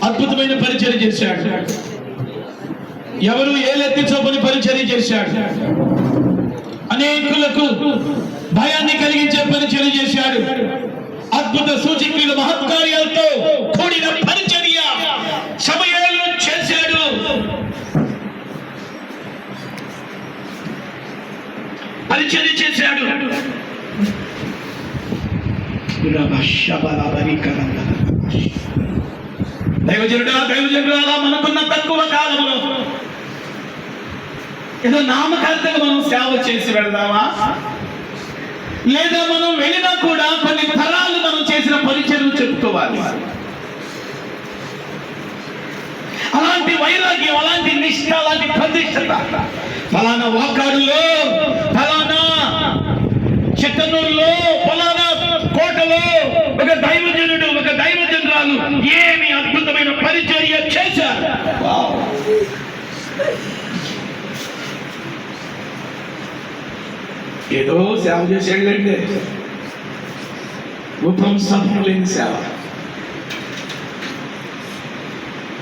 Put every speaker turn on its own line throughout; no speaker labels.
అద్భుతమైన పరిచర్య చేశాడు. ఎవరు ఏలెత్తి చూపని పరిచర్య చేశాడు. అనేకులకు భయాన్ని కలిగించే పరిచర్య చేశాడు. అద్భుత సూచక్రియల మహత్కార్యాలతో కూడిన పరిచర్య సమయాలు చేశాడు. పరిచర్య చేశాడు. దైవజనుడా మనకున్న తక్కువ కాలంలో ఏదో నామకార్థంగా మనం సేవ చేసి వెళ్దామా, లేదా మనం వెళ్ళినా కూడా కొన్ని తరాలు మనం చేసిన పరిచర్యలు చెప్పుకోవాలి. అలాంటి వైరాగ్యం, అలాంటి నిష్ఠ, అలాంటి ప్రతిష్టత ఫలానా వాకాడులో, ఫలానా చిత్తనూరులో, ఫలానా కోటలో ఒక దైవజనుడు, ఒక దైవజనురాలు ఏమి అద్భుతమైన పరిచర్య చేశారు. ఏదో సేవ చేసేయండి, రూపం సభం లేని సేవ.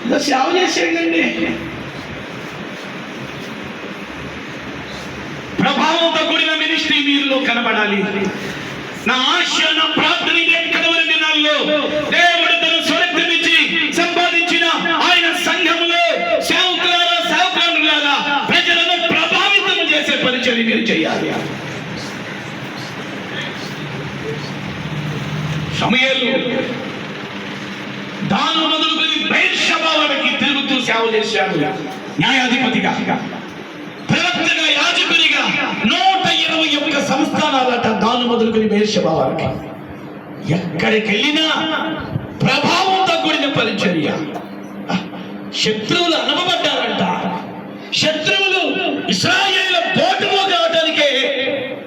ఏదో సేవ చేసేయండి, ప్రభావంతో కూడిన మినిస్ట్రీ మీరులో కనబడాలి. నా ఆశ, నా ప్రార్థన ఇదే. కడవరి దినాల్లో దేవుడు తన స్వరక్తం ఇచ్చి సంపాదించిన ఆయన సంఘములో సేవకులారా ప్రజలను ప్రభావితం చేసే పరిచర్య మీరు చేయాలి. సమయాలు దాను మొదలుకొని బెర్షెబా వరకు తిరుగుతూ సేవ చేశాడు. న్యాయాధిపతిగా, ప్రవక్తగా, యాజకునిగా 121 సంస్థానాలట. దాను మొదలుకొని బెర్షెబా వరకు ఎక్కడికి వెళ్ళినా ప్రభావంతో కూడిన పరిచర్య. శత్రువులు అనబడ్డారంట. శత్రువులు ఇశ్రాయేలు బోటులో కావడానికే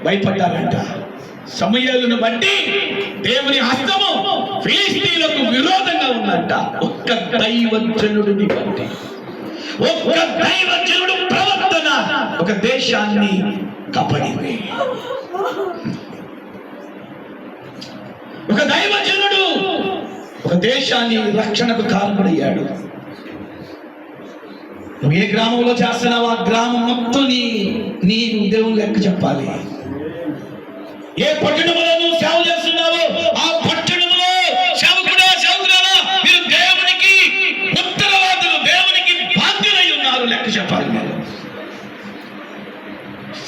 భయపడ్డారంట. సమయాలను బట్టి దేవుని హస్తము ఫిలిష్తీయులకు విరోధంగా ఉందంట. ఒక్క దైవజనుడిని బట్టి, ఒక్క దైవజనుడు ప్రవర్తన ఒక దేశాన్ని కపడింది. ఒక దైవజనుడు ఒక దేశాన్ని రక్షణకు కారణమయ్యాడు. నువ్వు ఏ గ్రామంలో చేస్తున్నావు ఆ గ్రామం మొత్తం నీకు దేవుని లెక్క చెప్పాలి. ఏ పట్టణంలో నువ్వు సేవ చేస్తున్నావో ఆ పట్టణంలో సేవకుడా, సేవకురాలా మీరు దేవునికి ఉత్తరవాదులు, దేవునికి బాధ్యులై ఉన్నారు, లెక్క చెప్పాలి. మీరు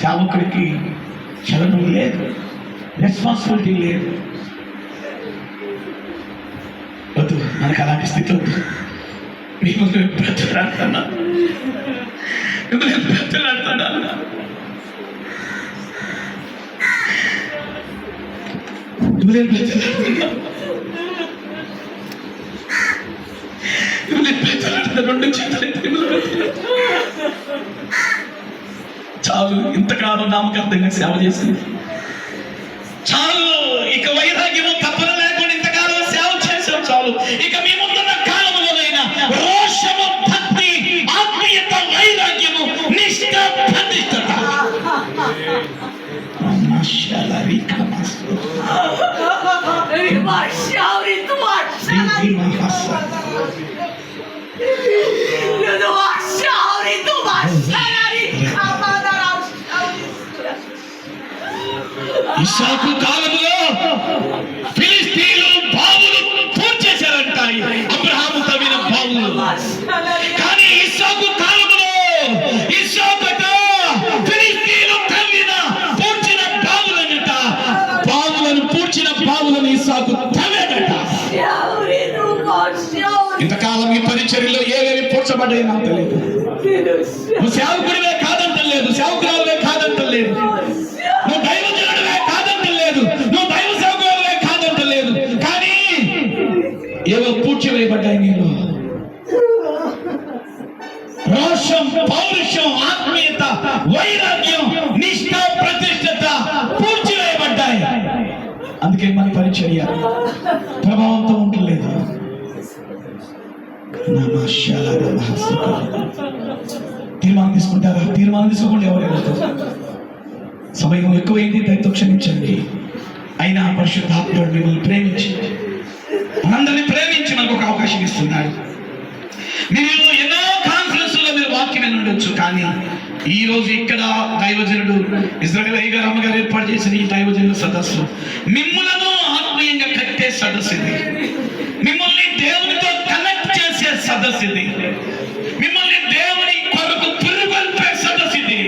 సేవకుడికి చలనం లేదు, రెస్పాన్సిబిలిటీ లేదు. వద్దు, మనకు అలాంటి స్థితి వద్దు. మిమ్మల్ని బ్రతులాడుతున్నా, మిమ్మల్ని బ్రతులాడుతున్నా. రెండు చాలు, ఇంతకాలం నామకార్థంగా సేవ చేసింది చాలు. ఇక వైరాగ్యము తప్పన లేకుండా ఇంతకాలం సేవ చేసాం చాలు. ఇక మీ ముందున్న కాలంలోనైనా రోషము, భక్తి, ఆత్మీయత, వైరాగ్యము, నిష్ఠ, ప్రతిష్టత ఇస్సాకు కాలంలో ఫిలిష్తీయులు బావులు పూడ్చేశారంట. అబ్రహాము తవ్విన బావులు. కానీ ఇస్సాకు కాలంలో ఇస్సాకట ఫిలిష్తీయులు తవ్విన పూడ్చిన బావులనట. బావులను పూడ్చిన బావులను ఇస్సాకు తవ్వాడట. ఇంతకాలం ఈ పరిచర్యలో ఏవేవి పూడ్చబడ్డాయి నాకు తెలియదు. నువ్వు సేవకుడివే కాదంటలేదు, సేవకురాలువే కాదంటలేదు, నువ్వు దైవజనుడివే కాదంటలేదు, నువ్వు దైవ సేవకురాలువే కాదంటలేదు. కానీ ఏవో పూడ్చివేయబడ్డాయి నీలో. రోషం, పౌరుషం, ఆత్మీయత, వైరాగ్యం, నిష్ఠ, ప్రతిష్టత పూడ్చివేయబడ్డాయి. అందుకే మన పరిచర్య ప్రభావంతో ఉండలేదు. తీర్మానం తీసుకుంటారా? తీర్మానం తీసుకోకుండా ఎవరైనా సమయం ఎక్కువైంది, దయతో క్షమించండి. అయినా పరిశుద్ధాత్ముడు మిమ్మల్ని ప్రేమించి, మనందరినీ ప్రేమించి మనకు ఒక అవకాశం ఇస్తున్నాడు. మీరు ఎన్నో కాన్ఫరెన్స్ లో మీరు వాక్యం విని ఉండొచ్చు, కానీ ఈ రోజు ఇక్కడ దైవజనుడు ఇజ్రాయేల్ అయ్య గారు అమ్మగారు ఏర్పాటు చేసిన ఈ దైవజనుల సదస్సు మిమ్మలను ఆత్మీయంగా కట్టే సదస్సు ఇది. మిమ్మల్ని దేవునితో కనెక్ట్ చేసే సదస్సు ఇది. మిమ్మల్ని దేవుని కొరకు పురుగొల్పే సదస్సు ఇది.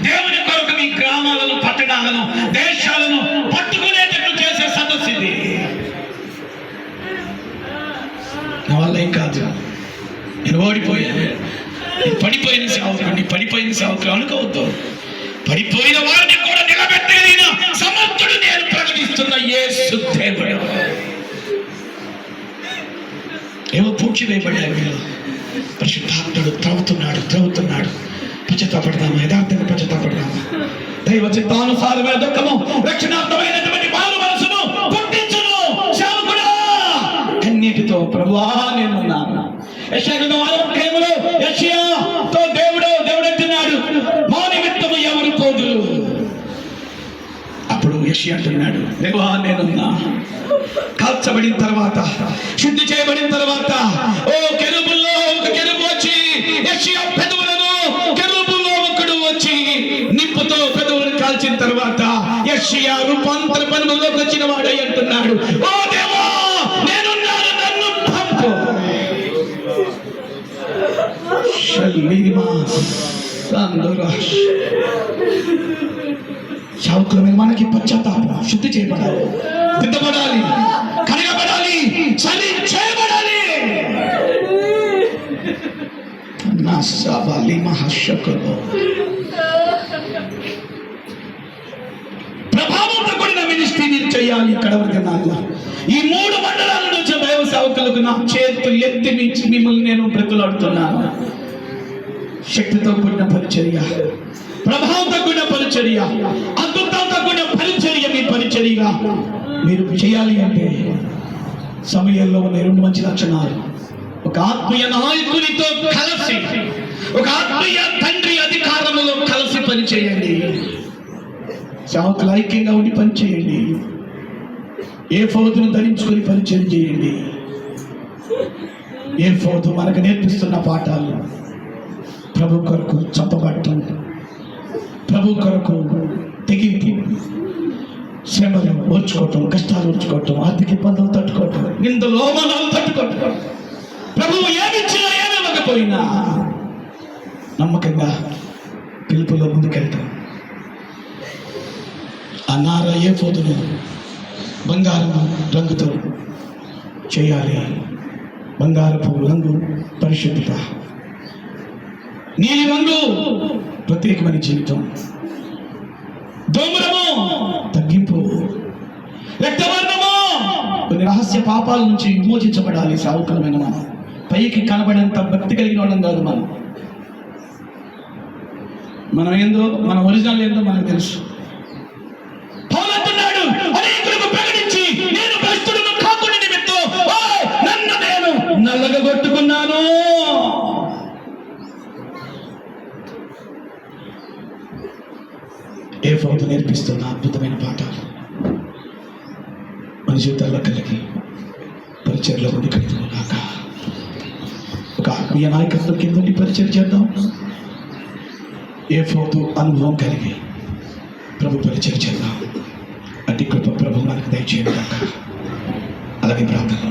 దేవుని కొరకు మీ గ్రామాలను, పట్టణాలను, దేశాలను పట్టుకునేటట్టు చేసే సదస్సు ఇది. నా వల్ల ఏం కాదు, నేను ఓడిపోయాను, నేను పడిపోయిన సేవకులు అనుకోవద్దు. పడిపోయిన వారిని కూడా నిలబెట్టగలిగిన సమర్థుడు నేను ప్రకటిస్తున్న యేసు దేవుడు. ఏవో పూడ్చి వేయబడ్డారు వీళ్ళు. పరిశుద్ధాత్ముడు త్రవ్వుతున్నాడు. పశ్చాత్తాపడదామా, యథార్థంగా పశ్చాత్తాపడదామా. దైవ చిత్తానుసారమైన దుఃఖము రక్షణార్థమైనటువంటి మారు మనసును పుట్టించును. సేవకుడా కన్నీటితో ప్రభువా నేనున్నాను. యెషయాలో యెషయాతో దేవుడు అంటున్నాడు, మా నిమిత్తము ఎవరు పోదురు? అప్పుడు యెషయా అంటున్నాడు, దేవా నేనున్నా. కాల్చబడిన తర్వాత, శుద్ధి చేయబడిన తర్వాత, ఓ కెరూబుల్లో ఒక కెరూబు వచ్చి యెషయా పెదవులను, కెరూబుల్లో ఒకడు వచ్చి నిప్పుతో పెదవులను కాల్చిన తర్వాత యెషయా రూపాంతర పనులోకి వచ్చిన వాడై అంటున్నాడు, ఓ దేవా నేనున్నాను, నన్ను పంపు. సేవకుల మీద మనకి పశ్చాత్తాపం, శుద్ధి చేయబడాలి, దిద్దబడాలి, కడగబడాలి, చలి చేయబడాలి. నా సవాలి మహాశకులు ప్రభావంతో కూడిన మినిస్ట్రీ మీరు చేయాలి. కడవరి దినాల్లో ఈ 3 మండలాల నుంచి దైవ సేవకులకు నా చేతులు ఎత్తి మిమ్మల్ని నేను బ్రతులాడుతున్నాను. శక్తితో కూడిన పరిచర్య, ప్రభావంతో కూడిన పరిచర్య, అద్భుతంతో కూడిన పరిచర్య మీ పరిచర్యగా మీరు చేయాలి అంటే సమయంలో ఉన్న 2 మంచి లక్షణాలు. ఒక ఆత్మీయ నాయకునితో కలిసి, ఒక ఆత్మీయ తండ్రి అధికారములో కలిసి పనిచేయండి. సేవకులు ఐక్యంగా ఉండి పనిచేయండి. ఏ ఫోదును ధరించుకొని పరిచయం చేయండి. ఏ ఫోదు మనకు నేర్పిస్తున్న పాఠాలు ప్రభు కొరకు చంపబడటం, ప్రభు కొరకు తెగింపు, శ్రమలు ఓర్చుకోవటం, కష్టాలు ఓర్చుకోవటం, ఆర్థిక ఇబ్బందులు తట్టుకోవటం, నిందలు అవమానాలు తట్టుకోవటం, ప్రభువు ఏమిచ్చినా ఏమివ్వకపోయినా నమ్మకంగా పిలుపులో ముందుకెళ్తాం. ఆ నార ఏ ఫోదును బంగారము రంగుతో చేయాలి. బంగారపు రంగు పరిశుద్ధత, నీలి రంగు ప్రత్యేకమైన జీవితం, దోమరము తగ్గింపు, రక్తవర్ణము కొన్ని రహస్య పాపాల నుంచి విమోచించబడాలి. సావుకరమైన మనం పైకి కనబడేంత భక్తి కలిగిన వాళ్ళం కాదు. మనం ఏందో, మన ఒరిజినల్ ఏందో మనకు తెలుసు. నేను భ్రష్టుడును కాకుడి నిమిత్తం నన్ను నేను నల్లగొట్టుకున్నాను. ఏ ఫోటో నేర్పిస్తున్న అద్భుతమైన పాఠాలు మన జీవితాల్లో కలిగి పరిచయలో ఉండి కలుగుతున్నాక ఒక ఆత్మీయ నాయకత్వం కింద పరిచయం చేద్దాం. ఏ ఫోటో అనుభవం కలిగి ప్రభు పరిచయం చేద్దాం. అతి కృప ప్రభు మనకు దయచేయడం. అలాగే ప్రార్థనలో